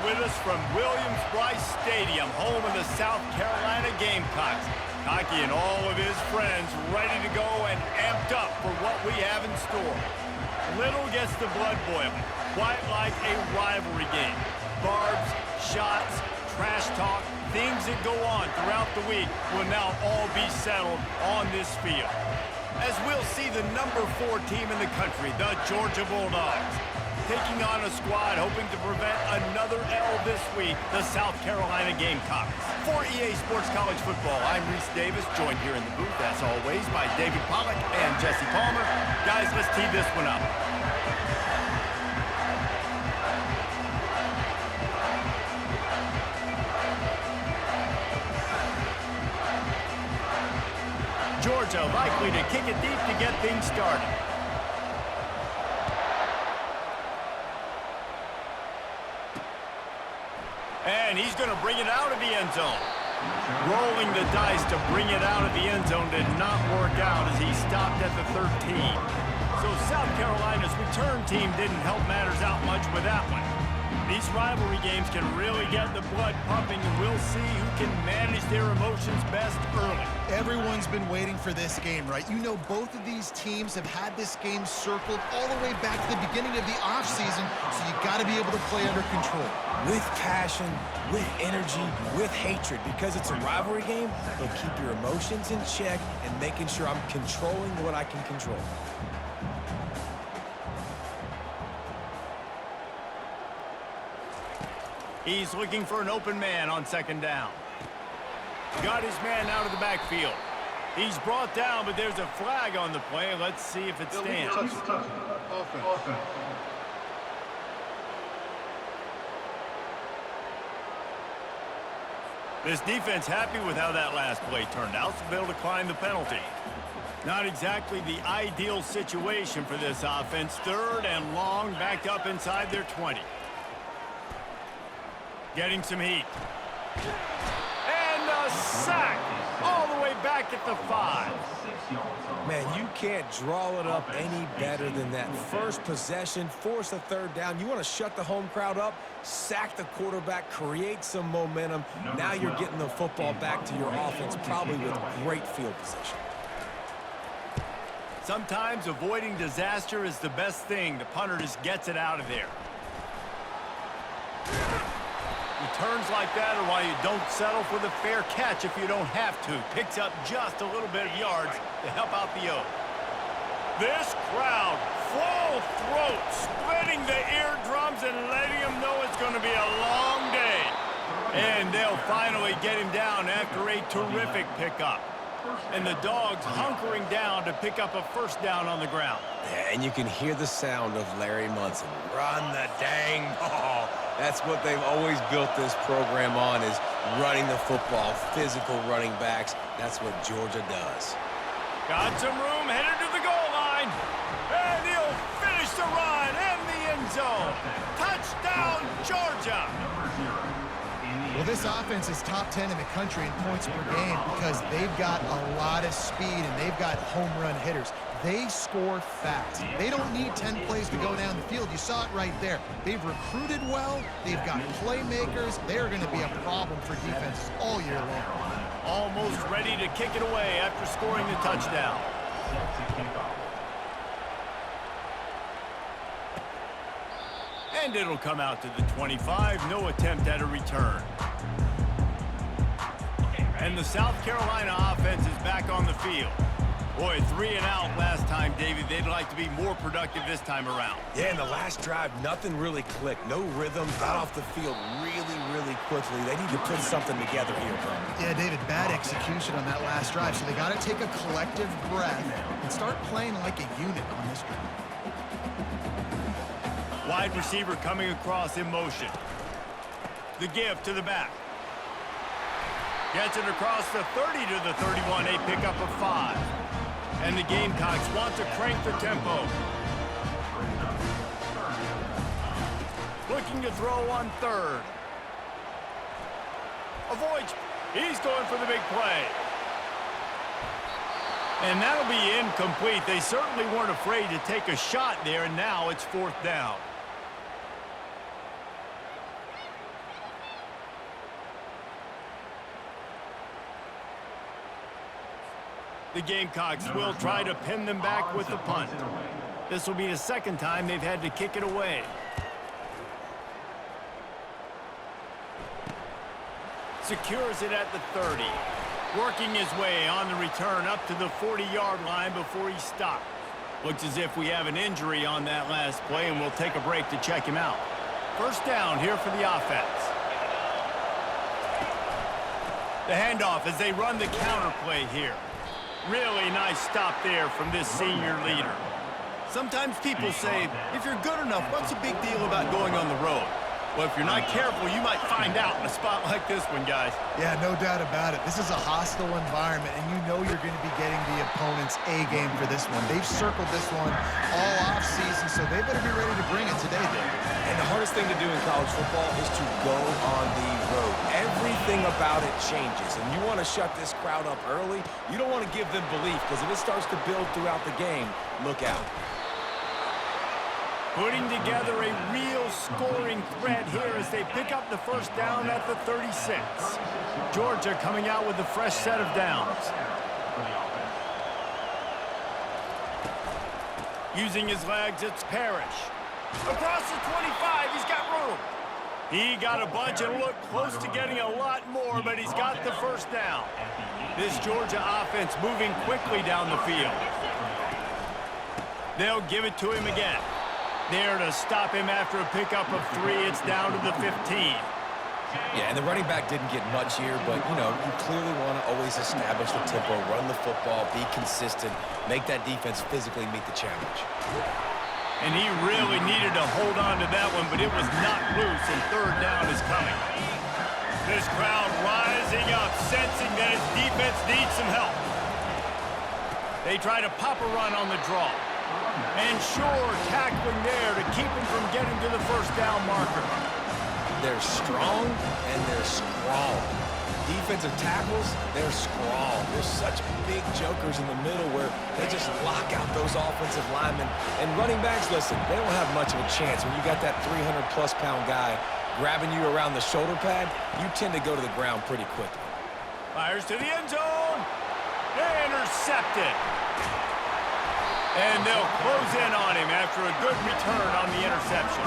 with us from Williams-Brice Stadium, home of the South Carolina Gamecocks. Cocky and all of his friends ready to go and amped up for what we have in store. Little gets the blood boiling, quite like a rivalry game. Barbs, shots, trash talk, things that go on throughout the week will now all be settled on this field. As we'll see the number 4 team in the country, the Georgia Bulldogs, taking on a squad hoping to prevent another L this week, the South Carolina Gamecocks. For EA Sports College Football, I'm Reese Davis, joined here in the booth, as always, by David Pollack and Jesse Palmer. Guys, let's tee this one up. Georgia likely to kick it deep to get things started. And he's going to bring it out of the end zone. Rolling the dice to bring it out of the end zone did not work out as he stopped at the 13. So South Carolina's return team didn't help matters out much with that one. These rivalry games can really get the blood pumping, and we'll see who can manage their emotions best early. Everyone's been waiting for this game, right? You know, both of these teams have had this game circled all the way back to the beginning of the offseason, so you got to be able to play under control. With passion, with energy, with hatred, because it's a rivalry game, but keep your emotions in check and making sure I'm controlling what I can control. He's looking for an open man on second down. Got his man out of the backfield. He's brought down, but there's a flag on the play. Let's see if it stands. This defense happy with how that last play turned out, so they'll decline the penalty. Not exactly the ideal situation for this offense. 3rd and long, backed up inside their 20. Getting some heat. And a sack all the way back at the 5. Man, you can't draw it up any better than that. First possession, force a 3rd down. You want to shut the home crowd up, sack the quarterback, create some momentum. Now you're getting the football back to your offense, probably with great field position. Sometimes avoiding disaster is the best thing. The punter just gets it out of there. Returns like that are why you don't settle for the fair catch if you don't have to. Picks up just a little bit of yards to help out the O. This crowd, full throat, splitting the eardrums and letting them know it's going to be a long day. And they'll finally get him down after a terrific pickup. And the Dogs hunkering down to pick up a 1st down on the ground. Yeah, and you can hear the sound of Larry Munson. Run the dang ball. That's what they've always built this program on, is running the football, physical running backs. That's what Georgia does. Got some room, headed to the goal line. And he'll finish the run in the end zone. Touchdown, Georgia. Well, this offense is top 10 in the country in points per game because they've got a lot of speed and they've got home run hitters. They score fast. They don't need 10 plays to go down the field. You saw it right there. They've recruited well. They've got playmakers. They're going to be a problem for defenses all year long. Almost ready to kick it away after scoring the touchdown. And it'll come out to the 25. No attempt at a return. And the South Carolina offense is back on the field. Boy, 3 and out last time, David. They'd like to be more productive this time around. Yeah, in the last drive, nothing really clicked. No rhythm, got off the field really quickly. They need to put something together here, bro. Yeah, David, bad execution on that last drive, so they got to take a collective breath and start playing like a unit on this drive. Wide receiver coming across in motion. The give to the back. Gets it across the 30 to the 31, a pickup of 5. And the Gamecocks want to crank the tempo. Looking to throw on 3rd. Avoids. He's going for the big play. And that'll be incomplete. They certainly weren't afraid to take a shot there, and now it's 4th down. The Gamecocks will try to pin them back with the punt. This will be the second time they've had to kick it away. Secures it at the 30. Working his way on the return up to the 40-yard line before he stopped. Looks as if we have an injury on that last play, and we'll take a break to check him out. First down here for the offense. The handoff as they run the counter play here. Really nice stop there from this senior leader. Sometimes people say, if you're good enough, what's the big deal about going on the road? Well, if you're not careful, you might find out in a spot like this one, guys. Yeah, no doubt about it. This is a hostile environment, and you know you're going to be getting the opponent's A-game for this one. They've circled this one all offseason, so they better be ready to bring it today, David. And the hardest thing to do in college football is to go on the road. Everything about it changes, and you want to shut this crowd up early. You don't want to give them belief, because if it starts to build throughout the game, look out. Putting together a real scoring threat here as they pick up the first down at the 36. Georgia coming out with a fresh set of downs. Using his legs, it's Parrish. Across the 25, he's got room. He got a bunch and looked close to getting a lot more, but he's got the first down. This Georgia offense moving quickly down the field. They'll give it to him again. There to stop him after a pickup of 3. It's down to the 15. Yeah, and the running back didn't get much here, but, you know, you clearly want to always establish the tempo, run the football, be consistent, make that defense physically meet the challenge. And he really needed to hold on to that one, but it was not loose, and third down is coming. This crowd rising up, sensing that his defense needs some help. They try to pop a run on the draw. And sure, tackling there to keep him from getting to the first down marker. They're strong and they're scrawl. Defensive tackles, they're scrawl. They're such big jokers in the middle where they just lock out those offensive linemen. And running backs, listen, they don't have much of a chance. When you got that 300-plus pound guy grabbing you around the shoulder pad, you tend to go to the ground pretty quickly. Fires to the end zone. Intercepted. And they'll close in on him after a good return on the interception.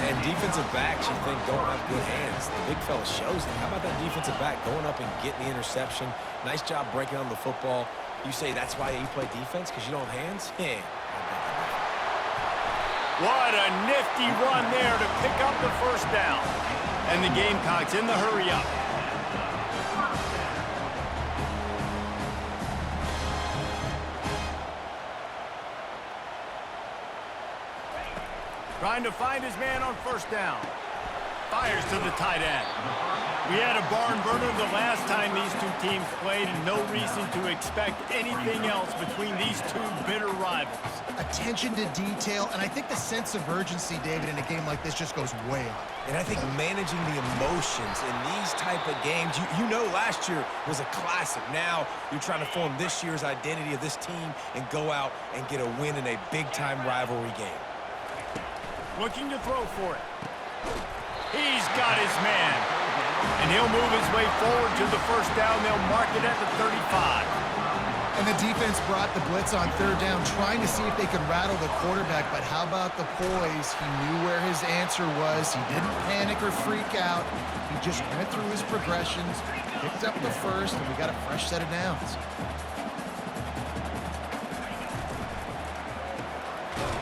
And defensive backs, you think, don't have good hands. The big fella shows them. How about that defensive back going up and getting the interception? Nice job breaking on the football. You say that's why you play defense, because you don't have hands? Yeah. What a nifty run there to pick up the first down. And the Gamecocks in the hurry up. Trying to find his man on first down. Fires to the tight end. We had a barn burner the last time these two teams played, and no reason to expect anything else between these two bitter rivals. Attention to detail, and I think the sense of urgency, David, in a game like this just goes way up. And I think managing the emotions in these type of games, you know last year was a classic. Now you're trying to form this year's identity of this team and go out and get a win in a big-time rivalry game. Looking to throw for it. He's got his man. And he'll move his way forward to the first down. They'll mark it at the 35. And the defense brought the blitz on third down, trying to see if they could rattle the quarterback. But how about the poise? He knew where his answer was. He didn't panic or freak out. He just went through his progressions, picked up the first, and we got a fresh set of downs.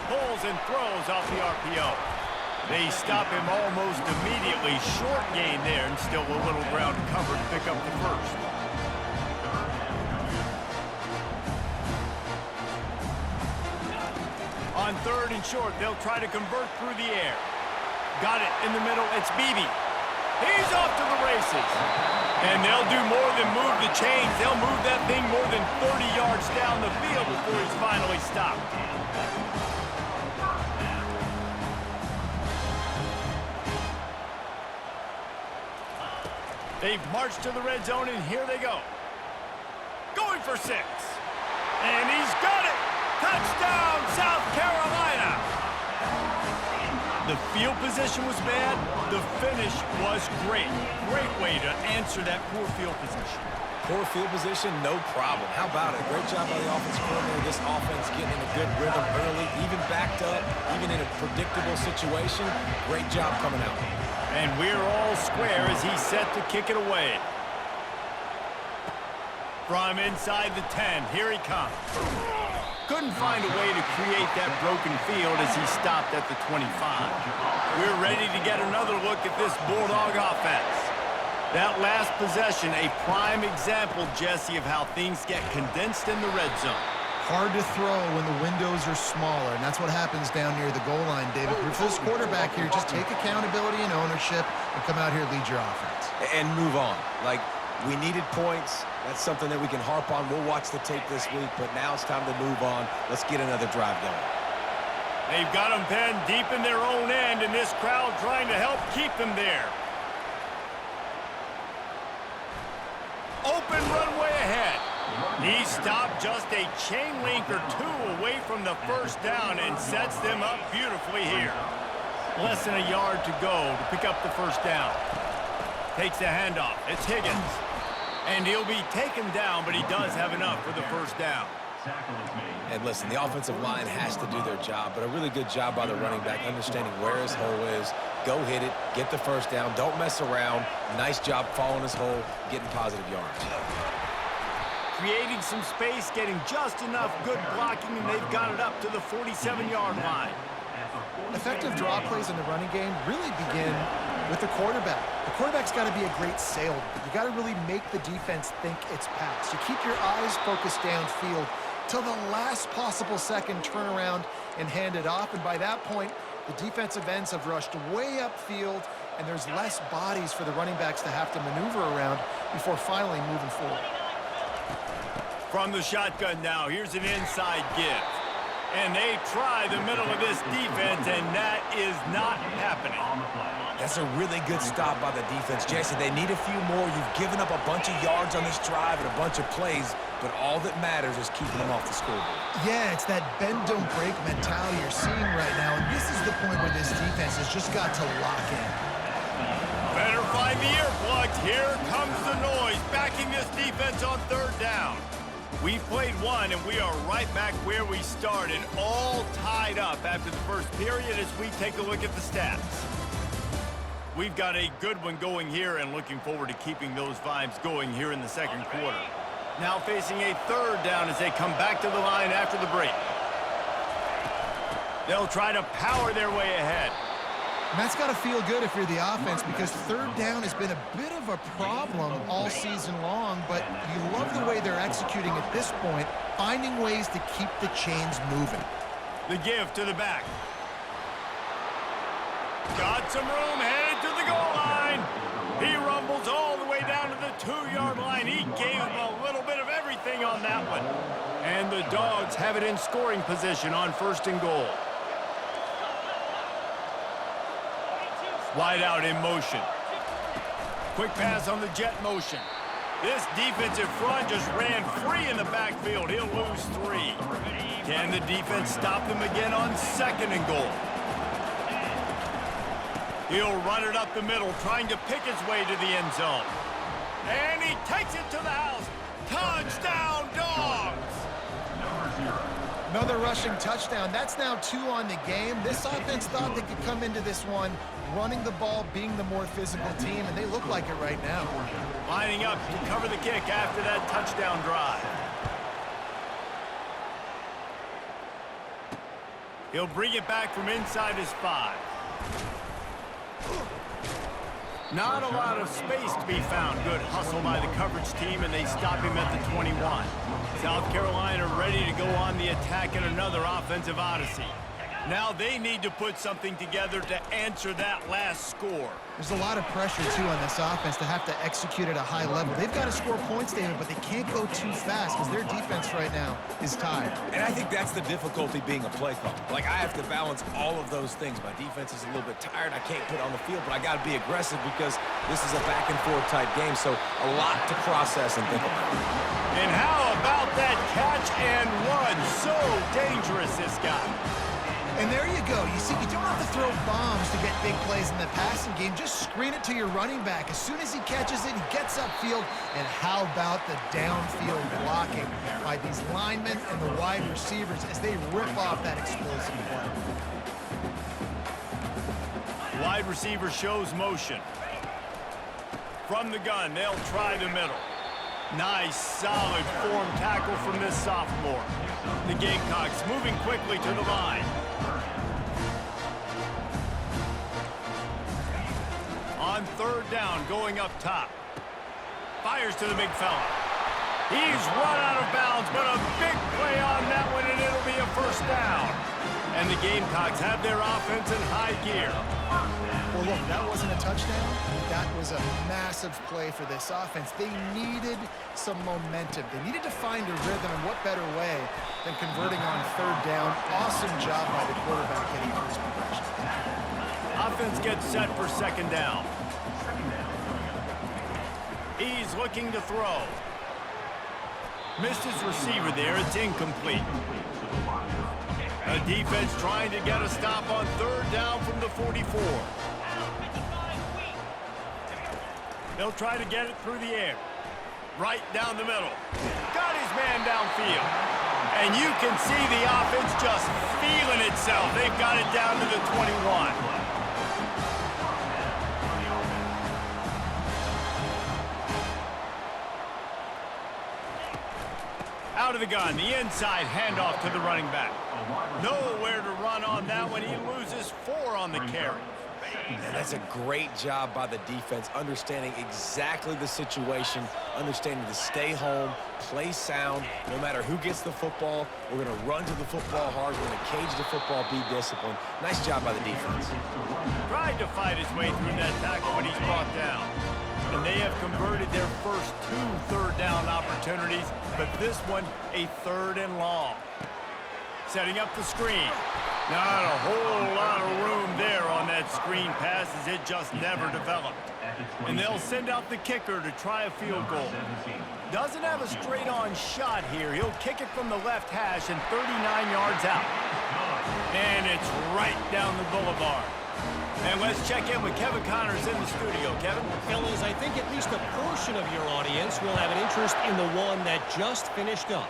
Pulls and throws off the RPO. They stop him almost immediately. Short gain there, and still a little ground to cover to pick up the first. On third and short, they'll try to convert through the air. Got it in the middle. It's Beebe. He's off to the races. And they'll do more than move the chains. They'll move that thing more than 30 yards down the field before he's finally stopped. They've marched to the red zone, and here they go. Going for 6. And he's got it! Touchdown, South Carolina! The field position was bad. The finish was great. Great way to answer that poor field position. Poor field position, no problem. How about it? Great job by the offensive coordinator. This offense getting in a good rhythm early, even backed up, even in a predictable situation. Great job coming out. And we're all square as he's set to kick it away. From inside the 10, here he comes. Couldn't find a way to create that broken field as he stopped at the 25. We're ready to get another look at this Bulldog offense. That last possession, a prime example, Jesse, of how things get condensed in the red zone. Hard to throw when the windows are smaller, and that's what happens down near the goal line, David. For this quarterback here, just take accountability and ownership and come out here and lead your offense. And move on. Like, we needed points. That's something that we can harp on. We'll watch the tape this week, but now it's time to move on. Let's get another drive going. They've got them pinned deep in their own end, and this crowd trying to help keep them there. Open runway ahead. He stopped just a chain link or two away from the first down and sets them up beautifully here. Less than a yard to go to pick up the first down. Takes the handoff. It's Higgins. And he'll be taken down, but he does have enough for the first down. And listen, the offensive line has to do their job, but a really good job by the running back, understanding where his hole is. Go hit it, get the first down, don't mess around. Nice job following his hole, getting positive yards. Creating some space, getting just enough good blocking, and they've got it up to the 47-yard line. Effective draw plays in the running game really begin with the quarterback. The quarterback's got to be a great salesman. You got to really make the defense think it's pass. You keep your eyes focused downfield till the last possible second, turn around and hand it off. And by that point, the defensive ends have rushed way upfield, and there's less bodies for the running backs to have to maneuver around before finally moving forward. From the shotgun now, here's an inside give. And they try the middle of this defense, and that is not happening. That's a really good stop by the defense. Jason, they need a few more. You've given up a bunch of yards on this drive and a bunch of plays, but all that matters is keeping them off the scoreboard. Yeah, it's that bend, don't break mentality you're seeing right now, and this is the point where this defense has just got to lock in. Better find the earplugs. Here comes the noise, backing this defense on third down. We've played one, and we are right back where we started, all tied up after the first period as we take a look at the stats. We've got a good one going here and looking forward to keeping those vibes going here in the second quarter. Now facing a third down as they come back to the line after the break. They'll try to power their way ahead. And that's got to feel good if you're the offense, because third down has been a bit of a problem all season long, but you love the way they're executing at this point, finding ways to keep the chains moving. The give to the back. Got some room, headed to the goal line. He rumbles all the way down to the 2-yard line. He gave him a little bit of everything on that one. And the Dogs have it in scoring position on first and goal. Wide out in motion. Quick pass on the jet motion. This defensive front just ran free in the backfield. He'll lose 3. Can the defense stop them again on second and goal? He'll run it up the middle, trying to pick his way to the end zone. And he takes it to the house. Touchdown, Dogs! Another rushing touchdown. That's now 2 on the game. This offense thought they could come into this one running the ball, being the more physical team, and they look like it right now. Lining up to cover the kick after that touchdown drive. He'll bring it back from inside his 5. Not a lot of space to be found. Good hustle by the coverage team, and they stop him at the 21. South Carolina ready to go on the attack in another offensive odyssey. Now they need to put something together to answer that last score. There's a lot of pressure, too, on this offense to have to execute at a high level. They've got to score points, David, but they can't go too fast because their defense right now is tired. And I think that's the difficulty being a play caller. Like, I have to balance all of those things. My defense is a little bit tired. I can't put on the field, but I got to be aggressive because this is a back-and-forth type game, so a lot to process and think about. And how about that catch and run? So dangerous, this guy. And there you go. You see, you don't have to throw bombs to get big plays in the passing game. Just screen it to your running back. As soon as he catches it, he gets upfield. And how about the downfield blocking by these linemen and the wide receivers as they rip off that explosive play. Wide receiver shows motion. From the gun, they'll try the middle. Nice, solid form tackle from this sophomore. The Gamecocks moving quickly to the line. On third down, going up top. Fires to the big fella. He's run out of bounds, but a big play on that one, and it'll be a first down. And the Gamecocks have their offense in high gear. Well, look, that wasn't a touchdown. That was a massive play for this offense. They needed some momentum. They needed to find a rhythm, and what better way than converting on third down. Awesome job by the quarterback getting through his progression. Offense gets set for second down. He's looking to throw. Missed his receiver there. It's incomplete. A defense trying to get a stop on third down from the 44. They'll try to get it through the air. Right down the middle. Got his man downfield. And you can see the offense just feeling itself. They've got it down to the 21. Out of the gun, the inside handoff to the running back. Nowhere to run on that one. He loses 4 on the carry. And that's a great job by the defense, understanding exactly the situation, understanding to stay home, play sound. No matter who gets the football, we're going to run to the football hard. We're going to cage the football, be disciplined. Nice job by the defense. Tried to fight his way through that tackle, but he's brought down. And they have converted their first 2 third down opportunities, but this one a third and long. Setting up the screen. Not a whole lot of room there on that screen pass as it just never developed. And they'll send out the kicker to try a field goal. Doesn't have a straight-on shot here. He'll kick it from the left hash and 39 yards out. And it's right down the boulevard. And let's check in with Kevin Connors in the studio. Kevin? Fellas, I think at least a portion of your audience will have an interest in the one that just finished up.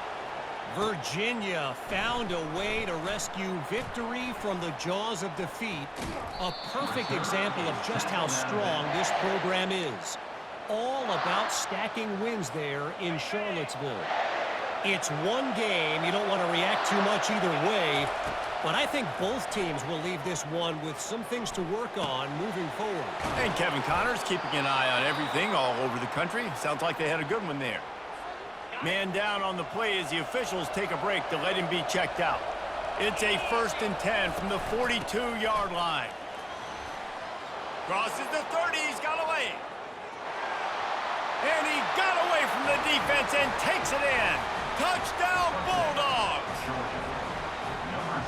Virginia found a way to rescue victory from the jaws of defeat. A perfect example of just how strong this program is. All about stacking wins there in Charlottesville. It's one game. You don't want to react too much either way. But I think both teams will leave this one with some things to work on moving forward. And Kevin Connors keeping an eye on everything all over the country. Sounds like they had a good one there. Man down on the play as the officials take a break to let him be checked out. It's a 1st and 10 from the 42-yard line. Crosses the 30. He's got away. And he got away from the defense and takes it in. Touchdown, Bulldogs!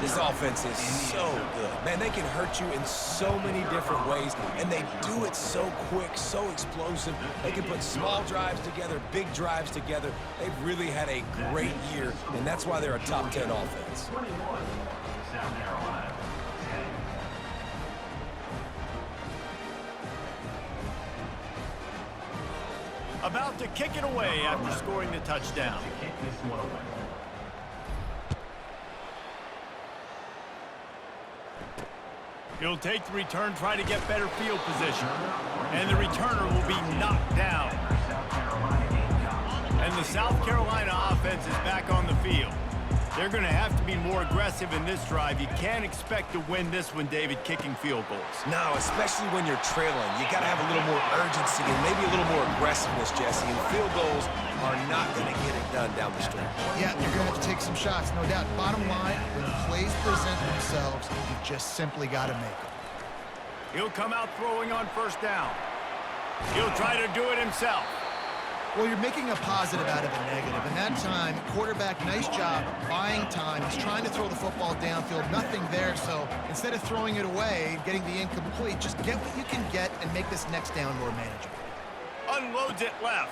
This offense is so good. Man, they can hurt you in so many different ways, and they do it so quick, so explosive. They can put small drives together, big drives together. They've really had a great year, and that's why they're a top 10 offense. About to kick it away after scoring the touchdown. He'll take the return, try to get better field position. And the returner will be knocked down. And the South Carolina offense is back on the field. They're going to have to be more aggressive in this drive. You can't expect to win this one, David, kicking field goals. No, especially when you're trailing. You got to have a little more urgency and maybe a little more aggressiveness, Jesse. And field goals are not going to get it done down the stretch. Yeah, you're going to have to take some shots, no doubt. Bottom line, when plays present themselves, you just simply got to make them. He'll come out throwing on 1st down. He'll try to do it himself. Well, you're making a positive out of a negative. And that time, quarterback, nice job, buying time. He's trying to throw the football downfield, nothing there. So instead of throwing it away, getting the incomplete, just get what you can get and make this next down more manageable. Unloads it left.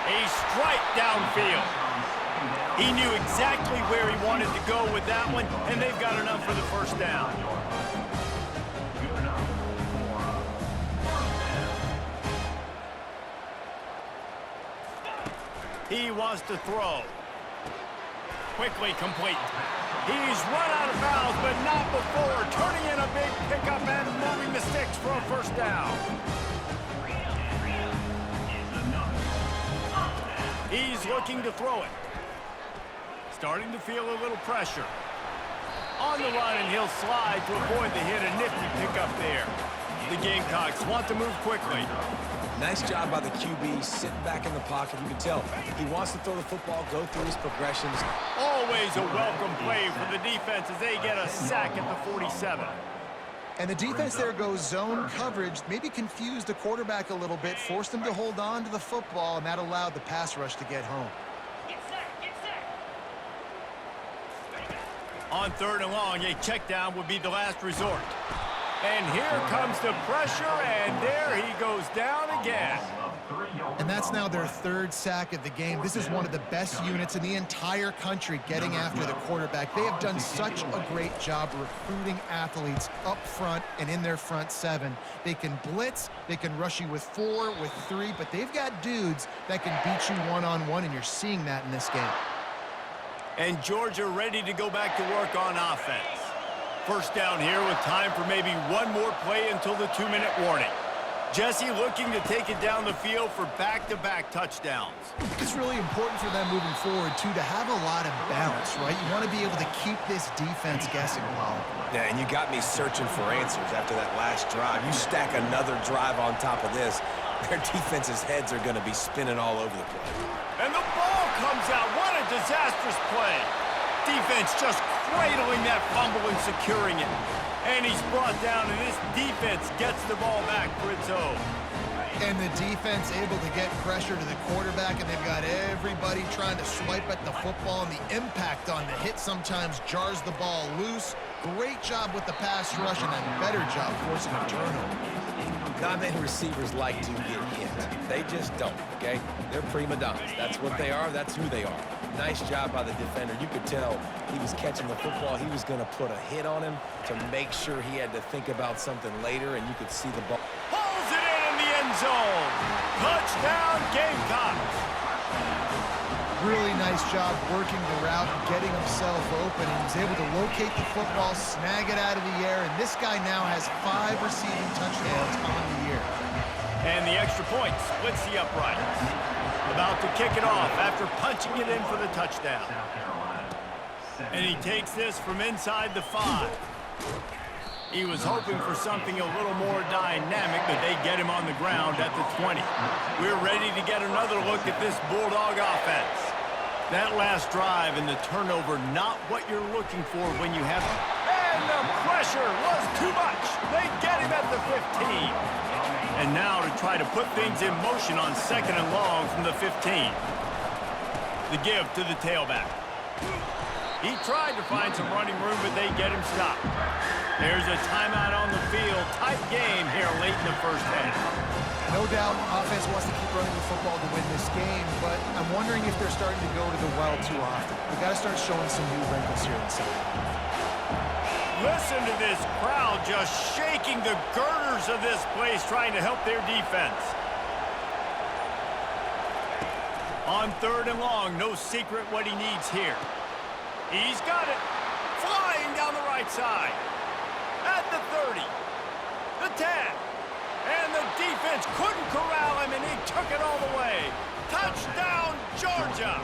A strike downfield. He knew exactly where he wanted to go with that one, and they've got enough for the first down. He wants to throw. Quickly complete. He's run out of bounds, but not before turning in a big pickup and moving the sticks for a first down. He's looking to throw it. Starting to feel a little pressure. On the run, and he'll slide to avoid the hit. A nifty pickup there. The Gamecocks want to move quickly. Nice job by the QB, sitting back in the pocket. You can tell he wants to throw the football, go through his progressions. Always a welcome play for the defense as they get a sack at the 47. And the defense there goes zone coverage, maybe confused the quarterback a little bit, forced him to hold on to the football, and that allowed the pass rush to get home. On 3rd and long, a check down would be the last resort. And here comes the pressure, and there he goes down again. And that's now their 3rd sack of the game. This is one of the best units in the entire country getting after the quarterback. They have done such a great job recruiting athletes up front and in their front 7. They can blitz, they can rush you with 4, with 3, but they've got dudes that can beat you one-on-one, and you're seeing that in this game. And Georgia ready to go back to work on offense. First down here with time for maybe one more play until the 2-minute warning. Jesse looking to take it down the field for back-to-back touchdowns. It's really important for them moving forward, too, to have a lot of balance, right? You want to be able to keep this defense guessing, Paul. Yeah, and you got me searching for answers after that last drive. You stack another drive on top of this, their defense's heads are going to be spinning all over the place. And the ball comes out. What a disastrous play. Defense just cradling that fumble and securing it. And he's brought down, and this defense gets the ball back for its own. And the defense able to get pressure to the quarterback, and they've got everybody trying to swipe at the football, and the impact on the hit sometimes jars the ball loose. Great job with the pass rush, and a better job forcing a turnover. Not many receivers like to get hit. They just don't, okay? They're prima donnas. That's what they are. That's who they are. Nice job by the defender. You could tell he was catching the football. He was going to put a hit on him to make sure he had to think about something later, and you could see the ball. Pulls it in the end zone. Touchdown, Gamecocks. Really nice job working the route and getting himself open. He was able to locate the football, snag it out of the air, and this guy now has 5 receiving touchdowns on the year. And the extra point splits the uprights. About to kick it off after punching it in for the touchdown. And he takes this from inside the 5. He was hoping for something a little more dynamic, but they get him on the ground at the 20. We're ready to get another look at this Bulldog offense. That last drive and the turnover, not what you're looking for when you have it. And the pressure was too much. They get him at the 15. And now to try to put things in motion on 2nd and long from the 15. The give to the tailback. He tried to find some running room, but they get him stopped. There's a timeout on the field. Tight game here late in the first half. No doubt, offense wants to keep running the football to win this game, but I'm wondering if they're starting to go to the well too often. They've got to start showing some new wrinkles here in the second half. Listen to this crowd just shaking the girders of this place, trying to help their defense. On 3rd and long, no secret what he needs here. He's got it. Flying down the right side. At the 30. The 10. And the defense couldn't corral him, and he took it all the way. Touchdown, Georgia!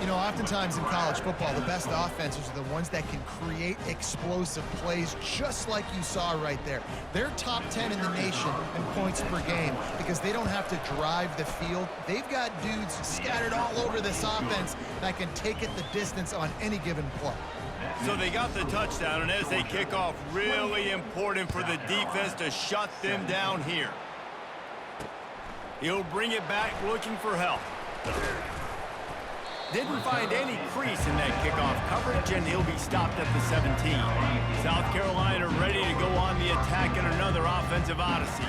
You know, oftentimes in college football, the best offenses are the ones that can create explosive plays, just like you saw right there. They're top 10 in the nation in points per game because they don't have to drive the field. They've got dudes scattered all over this offense that can take it the distance on any given play. So they got the touchdown, and as they kick off, really important for the defense to shut them down here. He'll bring it back looking for help. Didn't find any crease in that kickoff coverage, and he'll be stopped at the 17. South Carolina ready to go on the attack in another offensive odyssey.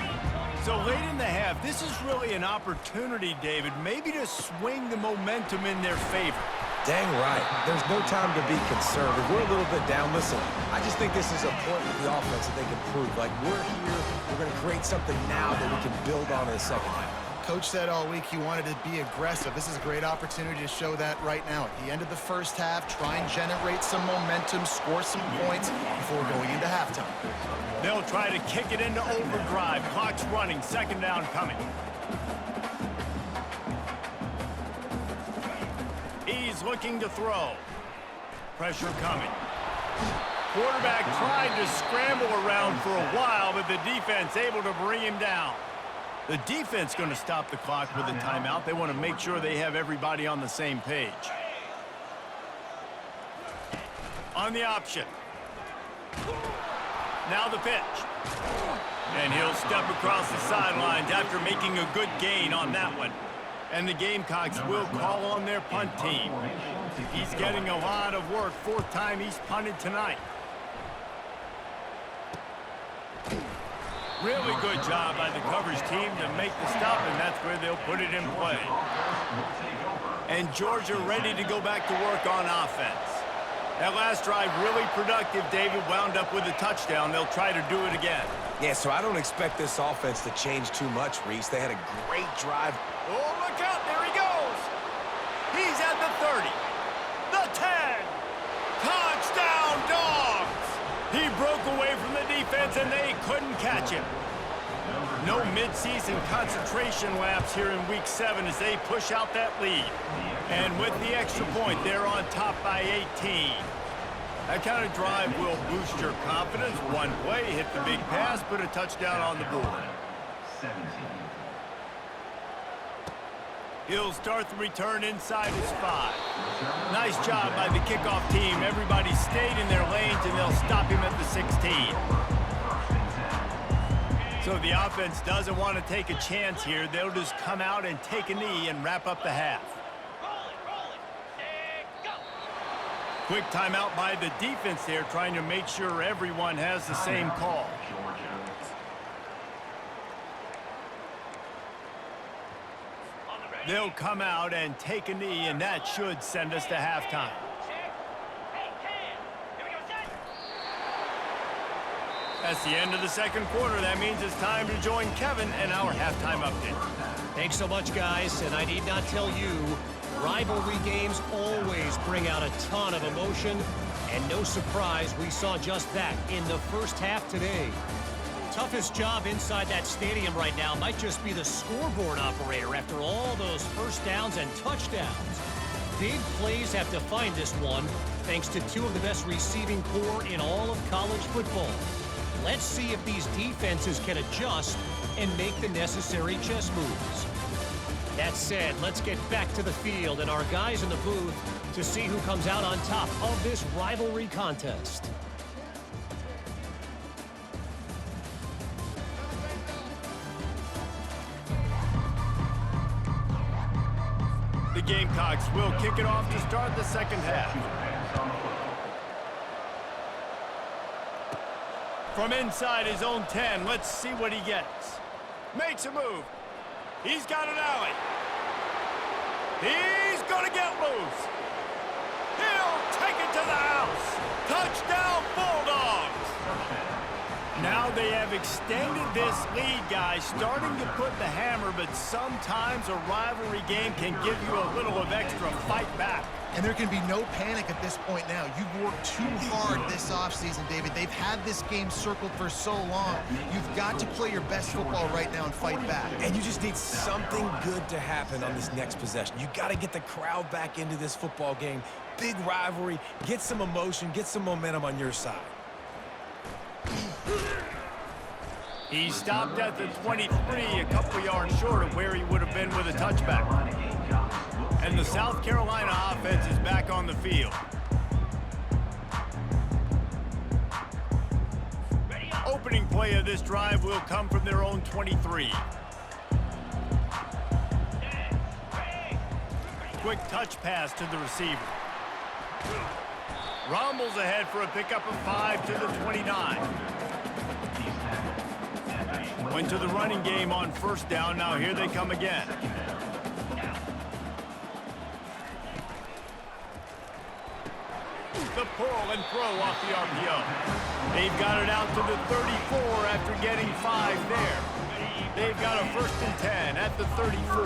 So late in the half, this is really an opportunity, David, maybe to swing the momentum in their favor. Dang right. There's no time to be conservative. We're a little bit down. Listen, I just think this is a point with the offense that they can prove. Like, we're here, we're going to create something now that we can build on in the second half. Coach said all week he wanted to be aggressive. This is a great opportunity to show that right now. At the end of the first half, try and generate some momentum, score some points before going into halftime. They'll try to kick it into overdrive. Clock's running, second down coming. He's looking to throw. Pressure coming. Quarterback tried to scramble around for a while, but the defense able to bring him down. The defense going to stop the clock with a timeout. They want to make sure they have everybody on the same page. On the option. Now the pitch. And he'll step across the sidelines after making a good gain on that one. And the Gamecocks will call on their punt team. He's getting a lot of work. Fourth time he's punted tonight. Really good job by the coverage team to make the stop, and that's where they'll put it in play. And Georgia ready to go back to work on offense. That last drive really productive. David wound up with a touchdown. They'll try to do it again. Yeah, so I don't expect this offense to change too much, Reese. They had a great drive. Oh, look out. There he goes. He's at the 30. The 10. Touchdown, Dogs. He broke away from the defense, and they couldn't catch him. No midseason concentration laps here in Week 7 as they push out that lead. And with the extra point, they're on top by 18. That kind of drive will boost your confidence. One play, hit the big pass, put a touchdown on the board. He'll start the return inside his 5. Nice job by the kickoff team. Everybody stayed in their lanes, and they'll stop him at the 16. So the offense doesn't want to take a chance here. They'll just come out and take a knee and wrap up the half. Quick timeout by the defense there, trying to make sure everyone has the same call. They'll come out and take a knee, and that should send us to halftime. That's the end of the second quarter. That means it's time to join Kevin and our halftime update. Thanks so much, guys, and I need not tell you, rivalry games always bring out a ton of emotion, and no surprise we saw just that in the first half today. Toughest job inside that stadium right now might just be the scoreboard operator after all those first downs and touchdowns. Big plays have defined this one, thanks to two of the best receiving corps in all of college football. Let's see if these defenses can adjust and make the necessary chess moves. That said, let's get back to the field and our guys in the booth to see who comes out on top of this rivalry contest. The Gamecocks will kick it off to start the second half. From inside his own 10, let's see what he gets. Makes a move. He's got an alley. He's going to get loose. He'll take it to the house. Touchdown, Bulldogs. Now they have extended this lead, guys, starting to put the hammer, but sometimes a rivalry game can give you a little of extra fight back. And there can be no panic at this point now. You've worked too hard this offseason, David. They've had this game circled for so long. You've got to play your best football right now and fight back. And you just need something good to happen on this next possession. You got to get the crowd back into this football game. Big rivalry. Get some emotion. Get some momentum on your side. He stopped at the 23, a couple yards short of where he would have been with a touchback. And the South Carolina offense is back on the field. Opening play of this drive will come from their own 23. Quick touch pass to the receiver. Rumbles ahead for a pickup of 5 to the 29. Went to the running game on first down. Now here they come again. The pull and throw off the RPO. They've got it out to the 34 after getting 5 there. They've got a 1st and 10 at the 34.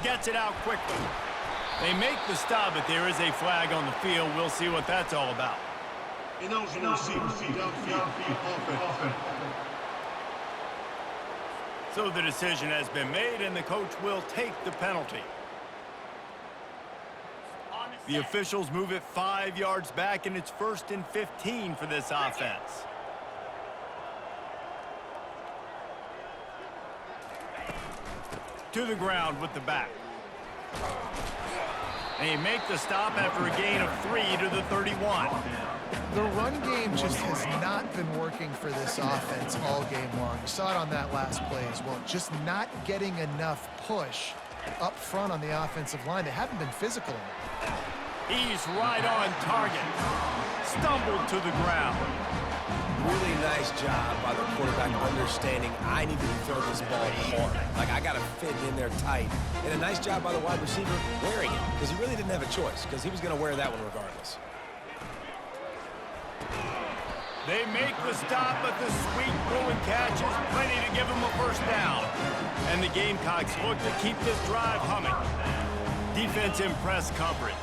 Gets it out quickly. They make the stop, but there is a flag on the field. We'll see what that's all about. So the decision has been made, and the coach will take the penalty. The officials move it 5 yards back, and it's 1st and 15 for this offense. To the ground with the back. They make the stop after a gain of 3 to the 31. The run game just has not been working for this offense all game long. You saw it on that last play as well. Just not getting enough push up front on the offensive line. They haven't been physical enough. He's right on target. Stumbled to the ground. Really nice job by the quarterback understanding I need to throw this ball hard. Like, I got to fit in there tight. And a nice job by the wide receiver wearing it, because he really didn't have a choice, because he was going to wear that one regardless. They make the stop, but the sweet throwing catch is plenty to give them a 1st down. And the Gamecocks look to keep this drive humming. Defense in press coverage.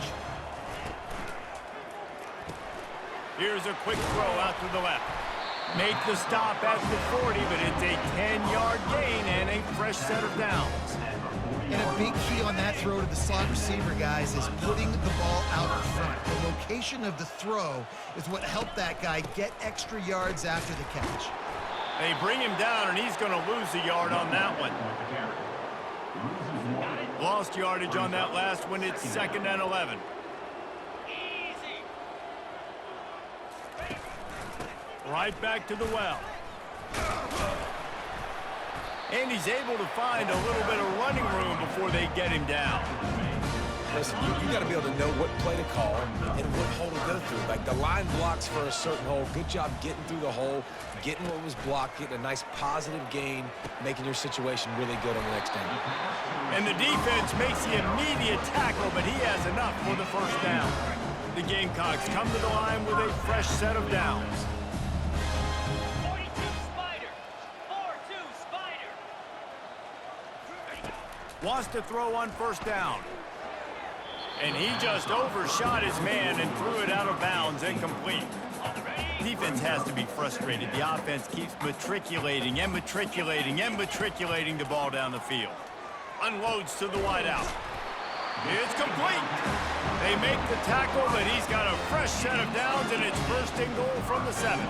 Here's a quick throw out to the left. Make the stop at the 40, but it's a 10-yard gain and a fresh set of downs. And a big key on that throw to the slot receiver, guys, is putting the ball out in front. The location of the throw is what helped that guy get extra yards after the catch. They bring him down, and he's going to lose a yard on that one. Lost yardage on that last one. It's 2nd and 11. Right back to the well. And he's able to find a little bit of running room before they get him down. Listen, you got to be able to know what play to call and what hole to go through. Like, the line blocks for a certain hole. Good job getting through the hole, getting what was blocked, getting a nice positive gain, making your situation really good on the next down. And the defense makes the immediate tackle, but he has enough for the 1st down. The Gamecocks come to the line with a fresh set of downs. Wants to throw on 1st down. And he just overshot his man and threw it out of bounds, incomplete. Defense has to be frustrated. The offense keeps matriculating and matriculating and matriculating the ball down the field. Unloads to the wideout. It's complete. They make the tackle, but he's got a fresh set of downs, and it's 1st and goal from the 7.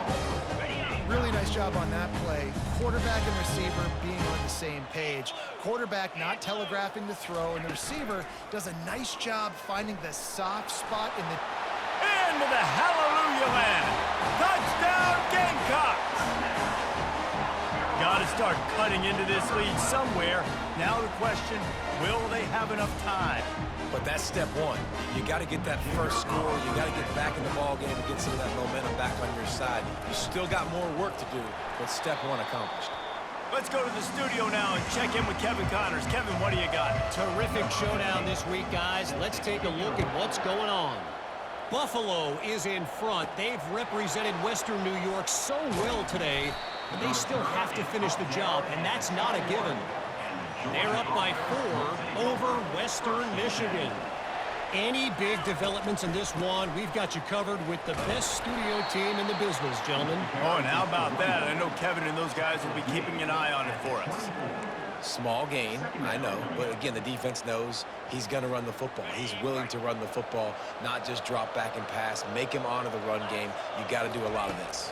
Really nice job on that play. Quarterback and receiver being on the same page. Quarterback not telegraphing the throw, and the receiver does a nice job finding the soft spot in the... Into the hallelujah land. Touchdown, Gamecocks! Got to start cutting into this lead somewhere. Now the question, will they have enough time? But that's step one. You got to get that first score. You got to get back in the ball game and get some of that momentum back on your side. You still got more work to do, but step one accomplished. Let's go to the studio now and check in with Kevin Connors. Kevin, what do you got? Terrific showdown this week, guys. Let's take a look at what's going on. Buffalo is in front. They've represented Western New York so well today, but they still have to finish the job, and that's not a given. They're up by 4 over Western Michigan. Any big developments in this one, we've got you covered with the best studio team in the business, gentlemen. Oh, and how about that? I know Kevin and those guys will be keeping an eye on it for us. Small gain, I know, but again, the defense knows he's going to run the football. He's willing to run the football, not just drop back and pass, make him honor the run game. You got to do a lot of this.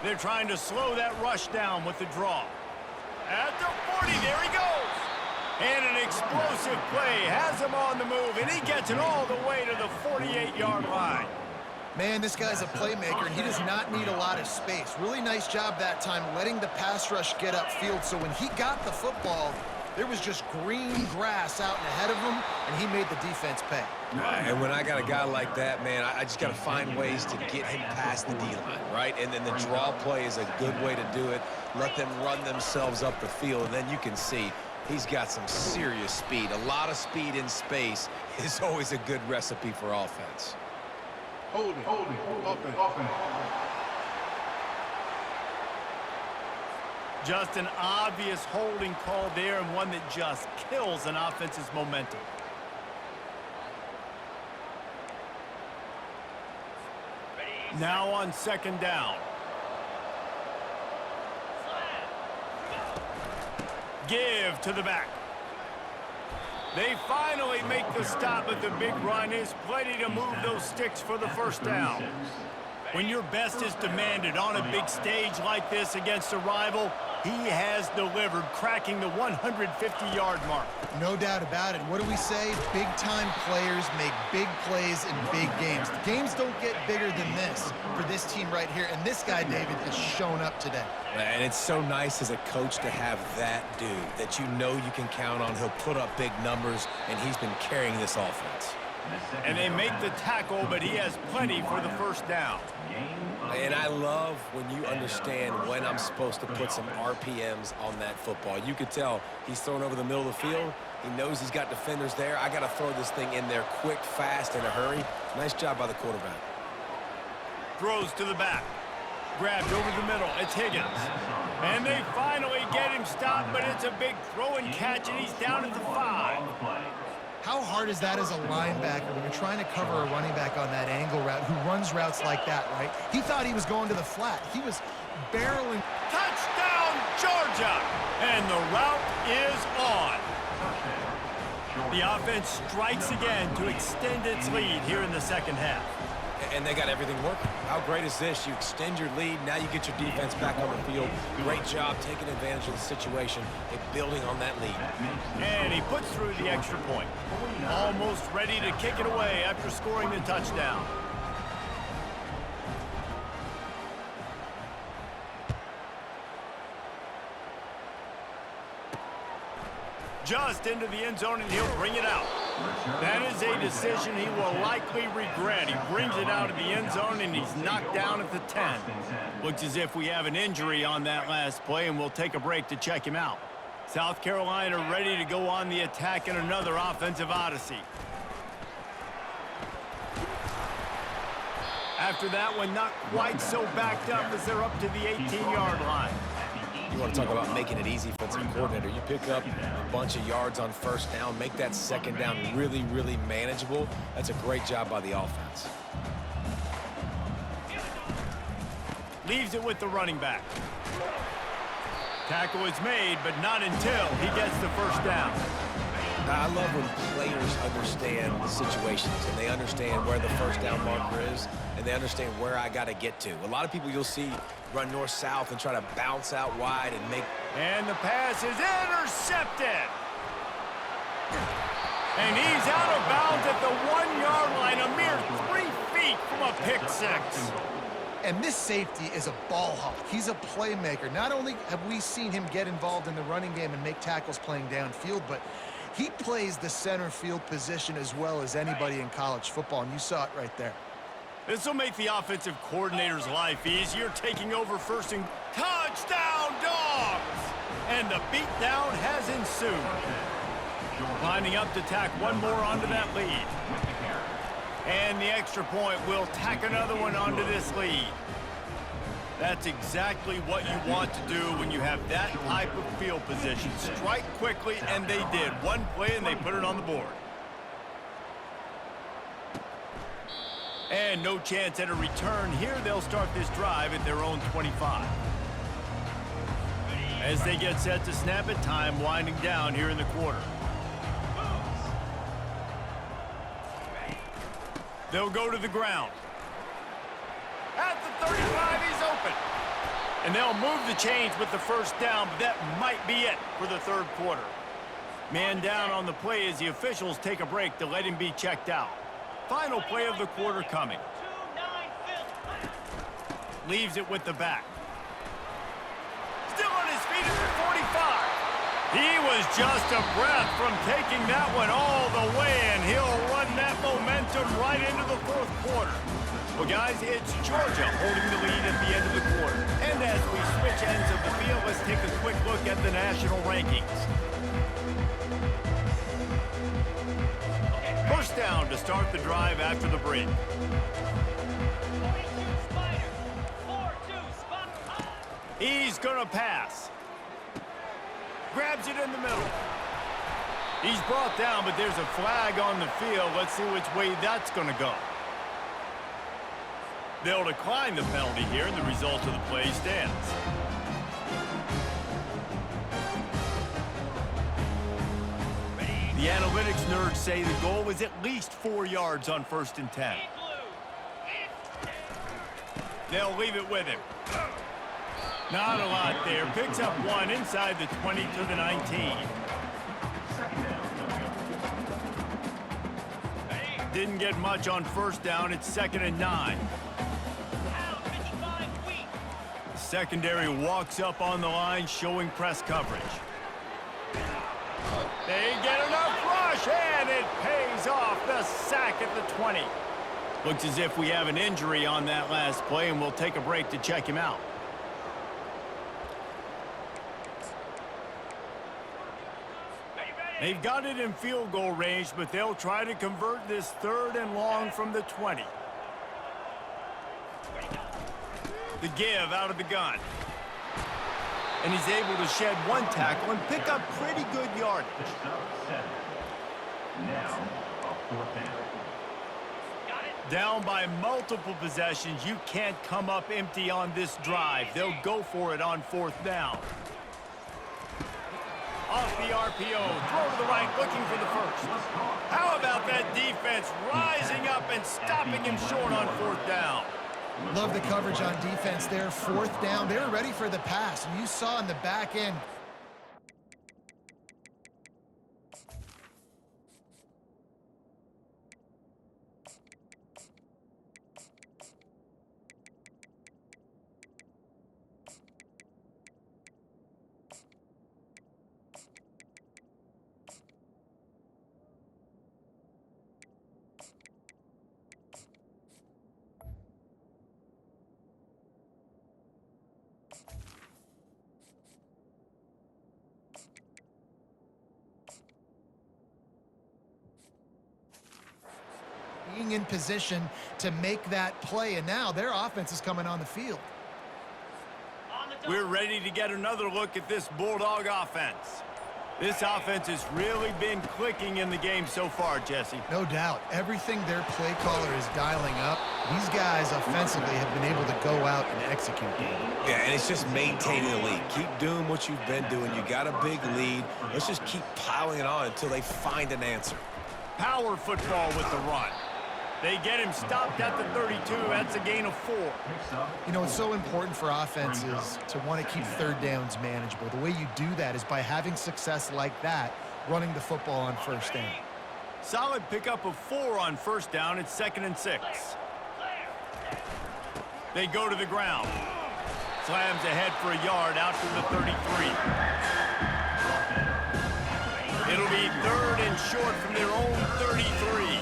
They're trying to slow that rush down with the draw. At the 40, there he goes. And an explosive play has him on the move, and he gets it all the way to the 48-yard line. Man, this guy's a playmaker, and he does not need a lot of space. Really nice job that time letting the pass rush get upfield, so when he got the football, There was just green grass out ahead of him, and he made the defense pay. And when I got a guy like that, man, I just got to find ways to get him past the D-line, right? And then the draw play is a good way to do it. Let them run themselves up the field, and then you can see he's got some serious speed. A lot of speed in space is always a good recipe for offense. Holding, offense. Just an obvious holding call there, and one that just kills an offense's momentum. Now on second down. Give to the back. They finally make the stop, but the big run is plenty to move those sticks for the first down. When your best is demanded on a big stage like this against a rival, he has delivered, cracking the 150-yard mark. No doubt about it. What do we say? Big-time players make big plays in big games. The games don't get bigger than this for this team right here, and this guy, David, has shown up today. And it's so nice as a coach to have that dude that you know you can count on. He'll put up big numbers, and he's been carrying this offense. And they make the tackle, but he has plenty for the first down. And I love when you understand when I'm supposed to put some RPMs on that football. You could tell he's thrown over the middle of the field. He knows he's got defenders there. I got to throw this thing in there quick, fast, in a hurry. Nice job by the quarterback. Throws to the back. Grabbed over the middle. It's Higgins. And they finally get him stopped, but it's a big throw and catch, and he's down at the 5. How hard is that as a linebacker when you're trying to cover a running back on that angle route who runs routes like that, right? He thought he was going to the flat. He was barreling. Touchdown, Georgia! And the route is on. The offense strikes again to extend its lead here in the second half. And they got everything working. How great is this? You extend your lead. Now you get your defense back on the field. Great job taking advantage of the situation and building on that lead. And he puts through the extra point. Almost ready to kick it away after scoring the touchdown. Just into the end zone, and he'll bring it out. That is a decision he will likely regret. He brings it out of the end zone, and he's knocked down at the 10. Looks as if we have an injury on that last play, and we'll take a break to check him out. South Carolina ready to go on the attack in another offensive odyssey. After that one, not quite so backed up as they're up to the 18-yard line. You want to talk about making it easy for the coordinator. You pick up a bunch of yards on first down, make that second down really, really manageable. That's a great job by the offense. Leaves it with the running back. Tackle is made, but not until he gets the first down. I love when players understand the situations and they understand where the first down marker is and they understand where I got to get to. A lot of people you'll see run north-south and try to bounce out wide and make... And the pass is intercepted. And he's out of bounds at the 1-yard line, a mere 3 feet from a pick six. And this safety is a ball hawk. He's a playmaker. Not only have we seen him get involved in the running game and make tackles playing downfield, but he plays the center field position as well as anybody in college football, and you saw it right there. This will make the offensive coordinator's life easier, taking over first and touchdown, Dogs! And the beatdown has ensued. Lining up to tack one more onto that lead. And the extra point will tack another one onto this lead. That's exactly what you want to do when you have that type of field position. Strike quickly, and they did. One play, and they put it on the board. And no chance at a return here. They'll start this drive at their own 25. As they get set to snap it, time winding down here in the quarter. They'll go to the ground. At the 35, he's open. And they'll move the chains with the first down, but that might be it for the third quarter. Man down on the play as the officials take a break to let him be checked out. Final play of the quarter coming. Leaves it with the back. Still on his feet at the 45. He was just a breath from taking that one all the way, and he'll run that momentum right into the fourth quarter. Well, guys, it's Georgia holding the lead at the end of the quarter. And as we switch ends of the field, let's take a quick look at the national rankings. First down to start the drive after the break. He's going to pass. Grabs it in the middle. He's brought down, but there's a flag on the field. Let's see which way that's going to go. They'll decline the penalty here, and the result of the play stands. The analytics nerds say the goal is at least 4 yards on 1st and 10. They'll leave it with him. Not a lot there. Picks up one inside the 20 to the 19. Didn't get much on 1st down. It's 2nd and 9. The secondary walks up on the line, showing press coverage. They get enough rush, and it pays off. The sack at the 20. Looks as if we have an injury on that last play, and we'll take a break to check him out. They've got it in field goal range, but they'll try to convert this 3rd and long from the 20. The give out of the gun. And he's able to shed one tackle and pick up pretty good yardage. Down by multiple possessions, you can't come up empty on this drive. They'll go for it on 4th down. Off the RPO, throw to the right, looking for the 1st. How about that defense rising up and stopping him short on 4th down? Love the coverage on defense there. 4th down, they were ready for the pass, and you saw in the back end. Being in position to make that play, and now their offense is coming on the field. We're ready to get another look at this Bulldog offense. This offense has really been clicking in the game so far, Jesse. No doubt. Everything their play caller is dialing up, these guys offensively have been able to go out and execute. Yeah, and it's just maintaining the lead. Keep doing what you've been doing. You got a big lead. Let's just keep piling it on until they find an answer. Power football with the run. They get him stopped at the 32. That's a gain of 4. You know, it's so important for offenses to want to keep 3rd downs manageable. The way you do that is by having success like that, running the football on 1st down. Solid pickup of 4 on 1st down. It's 2nd and 6. They go to the ground. Slams ahead for a yard out to the 33. It'll be 3rd and short from their own 33.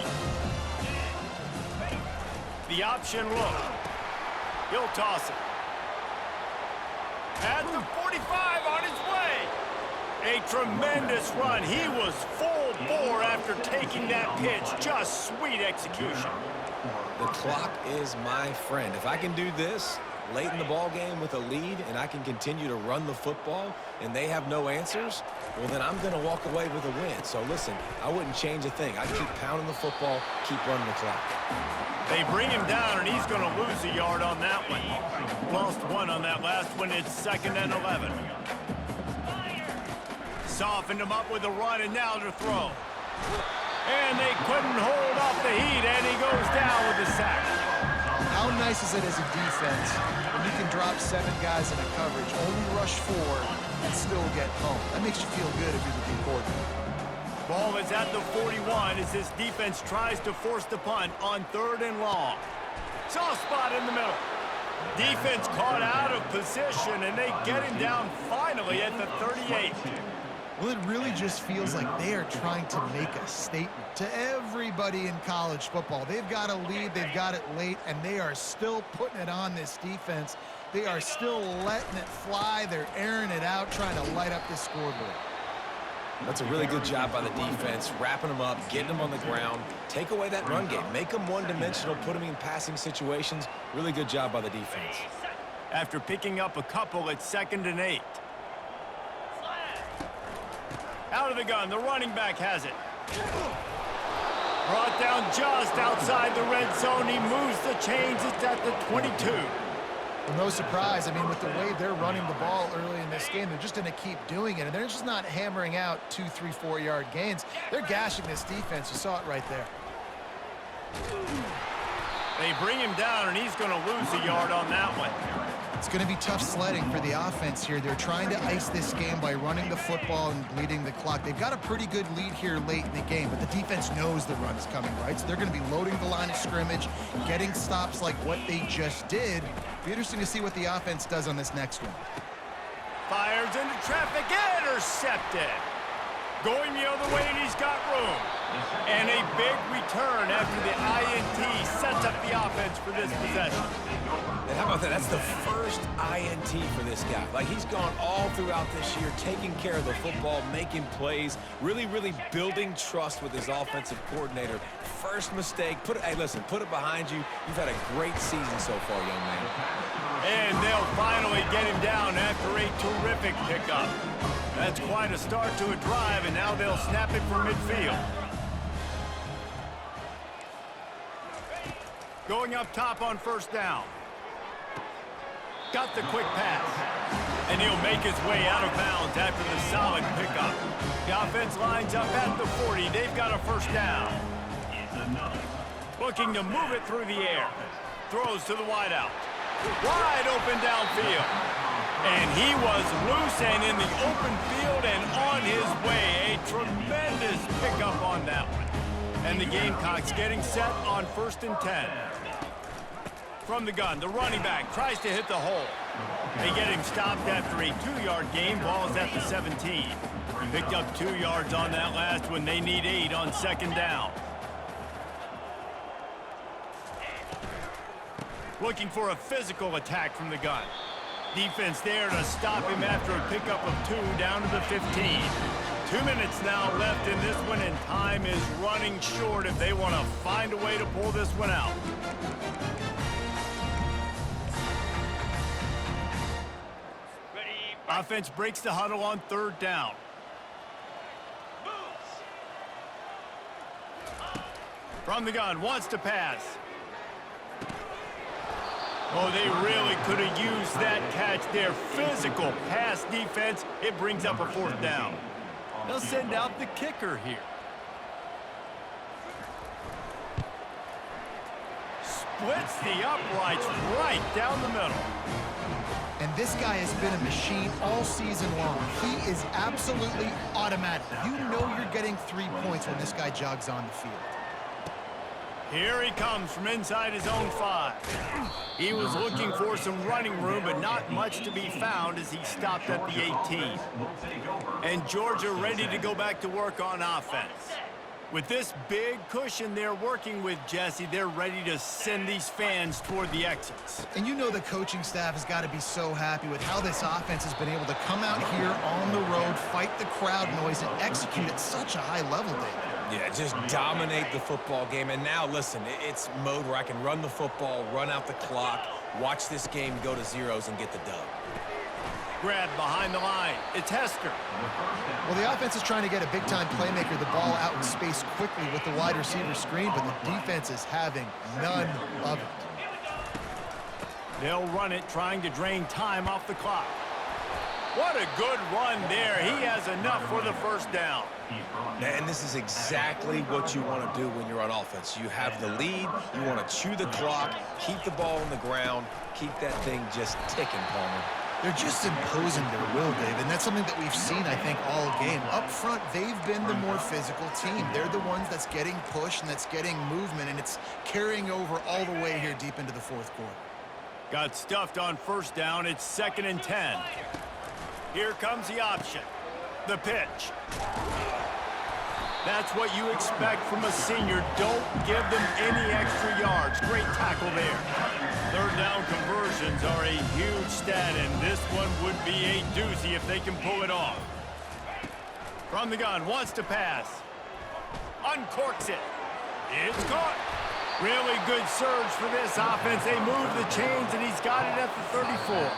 The option look. He'll toss it. At the 45 on his way. A tremendous run. He was full bore after taking that pitch. Just sweet execution. The clock is my friend. If I can do this late in the ball game with a lead and I can continue to run the football and they have no answers, well, then I'm going to walk away with a win. So listen, I wouldn't change a thing. I'd keep pounding the football, keep running the clock. They bring him down, and he's going to lose a yard on that one. Lost 1 on that last one. It's 2nd and 11. Softened him up with a run, and now to throw. And they couldn't hold off the heat, and he goes down with the sack. How nice is it as a defense when you can drop 7 guys in a coverage, only rush 4, and still get home? That makes you feel good if you're the D coordinator. Ball is at the 41 as this defense tries to force the punt on 3rd and long. Soft spot in the middle. Defense caught out of position, and they get him down finally at the 38. Well, it really just feels like they are trying to make a statement to everybody in college football. They've got a lead, they've got it late, and they are still putting it on this defense. They are still letting it fly. They're airing it out, trying to light up the scoreboard. That's a really good job by the defense, wrapping them up, getting them on the ground. Take away that run game. Make them one-dimensional, put them in passing situations. Really good job by the defense. After picking up a couple, it's 2nd and 8. Out of the gun, the running back has it. Brought down just outside the red zone. He moves the chains. It's at the 22. Well, no surprise. I mean, with the way they're running the ball early in this game, they're just going to keep doing it. And they're just not hammering out 2, 3, 4-yard gains. They're gashing this defense. You saw it right there. They bring him down, and he's going to lose a yard on that one. It's going to be tough sledding for the offense here. They're trying to ice this game by running the football and bleeding the clock. They've got a pretty good lead here late in the game, but the defense knows the run is coming, right? So they're going to be loading the line of scrimmage, getting stops like what they just did. Be interesting to see what the offense does on this next one. Fires into traffic, intercepted. Going the other way, and he's got room. And a big return after the INT sets up the offense for this possession. And how about that? That's the first INT for this guy. Like, he's gone all throughout this year, taking care of the football, making plays, really building trust with his offensive coordinator. First mistake, hey, listen, put it behind you. You've had a great season so far, young man. And they'll finally get him down after a terrific pickup. That's quite a start to a drive, and now they'll snap it from midfield. Going up top on 1st down. Got the quick pass. And he'll make his way out of bounds after the solid pickup. The offense lines up at the 40. They've got a 1st down. Looking to move it through the air. Throws to the wideout. Wide open downfield. And he was loose and in the open field and on his way. A tremendous pickup on that one. And the Gamecocks getting set on 1st and 10. From the gun, the running back tries to hit the hole. They get him stopped after a 2-yard gain. Ball's at the 17. Picked up 2 yards on that last one. They need 8 on 2nd down. Looking for a physical attack from the gun. Defense there to stop him after a pickup of 2 down to the 15. 2 minutes now left in this one, and time is running short if they want to find a way to pull this one out. Offense breaks the huddle on 3rd down. From the gun, wants to pass. Oh, they really could have used that catch there. Physical pass defense. It brings up a 4th down. They'll send out the kicker here. Splits the uprights right down the middle. And this guy has been a machine all season long. He is absolutely automatic. You know you're getting 3 points when this guy jogs on the field. Here he comes from inside his own 5. He was looking for some running room, but not much to be found as he stopped at the 18. And Georgia ready to go back to work on offense. With this big cushion they're working with, Jesse, they're ready to send these fans toward the exits. And you know the coaching staff has got to be so happy with how this offense has been able to come out here on the road, fight the crowd noise, and execute at such a high level, David. Yeah, just dominate the football game. And now, listen, it's mode where I can run the football, run out the clock, watch this game go to zeros and get the dub. Grab behind the line. It's Hester. Well, the offense is trying to get a big-time playmaker the ball out in space quickly with the wide receiver screen, but the defense is having none of it. They'll run it, trying to drain time off the clock. What a good run there. He has enough for the 1st down. And this is exactly what you want to do when you're on offense. You have the lead, you want to chew the clock, keep the ball on the ground, keep that thing just ticking, Palmer. They're just imposing their will, Dave, and that's something that we've seen, I think, all game. Up front, they've been the more physical team. They're the ones that's getting pushed and that's getting movement, and it's carrying over all the way here deep into the 4th quarter. Got stuffed on 1st down. It's 2nd and 10. Here comes the option. The pitch. That's what you expect from a senior. Don't give them any extra yards. Great tackle there. Third down conversions are a huge stat, and this one would be a doozy if they can pull it off. From the gun, wants to pass. Uncorks it. It's caught. Really good surge for this offense. They move the chains, and he's got it at the 34.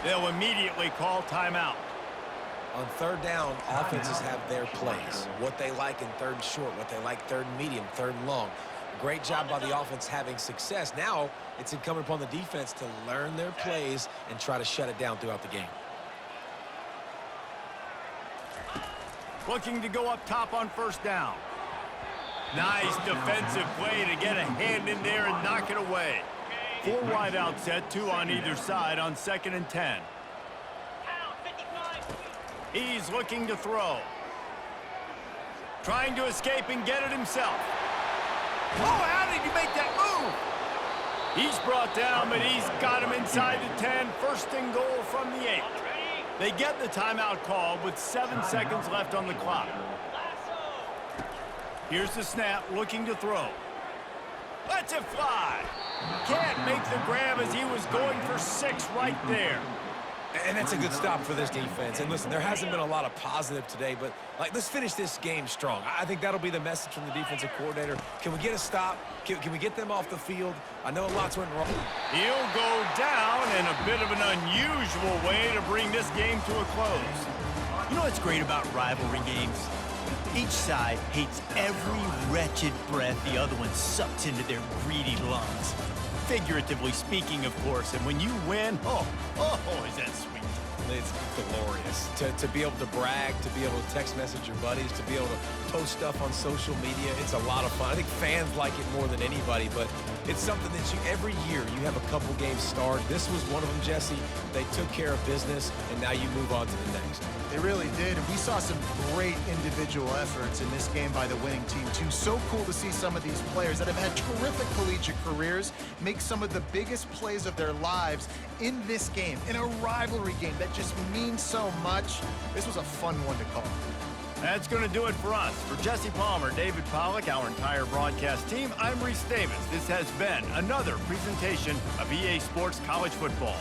They'll immediately call timeout. On third down, offenses have their plays. What they like in third and short, what they like third and medium, third and long. Great job by the offense having success. Now it's incumbent upon the defense to learn their plays and try to shut it down throughout the game. Looking to go up top on first down. Nice defensive play to get a hand in there and knock it away. 4 wide out set, 2 on either side on 2nd and 10. He's looking to throw. Trying to escape and get it himself. Oh, how did he make that move? He's brought down, but he's got him inside the 10. First and goal from the 8. They get the timeout call with 7 seconds left on the clock. Here's the snap, looking to throw. Lets it fly. Can't make the grab as he was going for 6 right there. And that's a good stop for this defense. And listen, there hasn't been a lot of positive today, but let's finish this game strong. I think that'll be the message from the defensive coordinator. Can we get a stop? Can we get them off the field? I know a lot's went wrong. He'll go down in a bit of an unusual way to bring this game to a close. You know what's great about rivalry games? Each side hates every wretched breath the other one sucks into their greedy lungs. Figuratively speaking, of course, and when you win, oh, is that sweet. It's glorious to be able to brag, to be able to text message your buddies, to be able to post stuff on social media. It's a lot of fun. I think fans like it more than anybody, but it's something that every year you have a couple games start. This was one of them, Jesse. They took care of business, and now you move on to the next. They really did, and we saw some great individual efforts in this game by the winning team, too. So cool to see some of these players that have had terrific collegiate careers make some of the biggest plays of their lives in this game, in a rivalry game that just means so much. This was a fun one to call. That's going to do it for us. For Jesse Palmer, David Pollack, our entire broadcast team, I'm Reese Davis. This has been another presentation of EA Sports College Football.